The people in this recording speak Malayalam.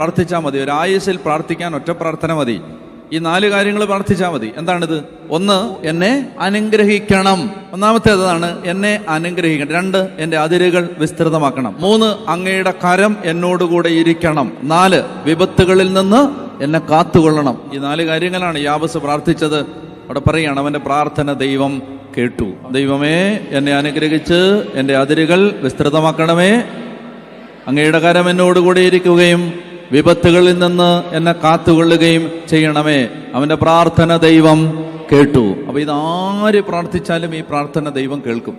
പ്രാർത്ഥിച്ചാൽ മതി. ഒരു ആയുസ്സിൽ പ്രാർത്ഥിക്കാൻ ഒറ്റ പ്രാർത്ഥന മതി. ഈ 4 കാര്യങ്ങൾ പ്രാർത്ഥിച്ചാൽ മതി. എന്താണിത്? 1, എന്നെ അനുഗ്രഹിക്കണം. ഒന്നാമത്തേതാണ് എന്നെ അനുഗ്രഹിക്കണം. 2, എൻ്റെ അതിരുകൾ വിസ്തൃതമാക്കണം. 3, അങ്ങയുടെ കരം എന്നോടുകൂടെ ഇരിക്കണം. 4, വിപത്തുകളിൽ നിന്ന് എന്നെ കാത്തുകൊള്ളണം. ഈ 4 കാര്യങ്ങളാണ് യാബസ് പ്രാർത്ഥിച്ചത്. അവിടെ പറയുകയാണ്, അവന്റെ പ്രാർത്ഥന ദൈവം കേട്ടു. ദൈവമേ, എന്നെ അനുഗ്രഹിച്ച് എൻ്റെ അതിരുകൾ വിസ്തൃതമാക്കണമേ, അങ്ങയുടെ കരം എന്നോടുകൂടെ ഇരിക്കുകയും വിപത്തുകളിൽ നിന്ന് എന്നെ കാത്തുകൊള്ളുകയും ചെയ്യണമേ. അവന്റെ പ്രാർത്ഥന ദൈവം കേട്ടു. അപ്പൊ ഇതാര് പ്രാർത്ഥിച്ചാലും ഈ പ്രാർത്ഥന ദൈവം കേൾക്കും.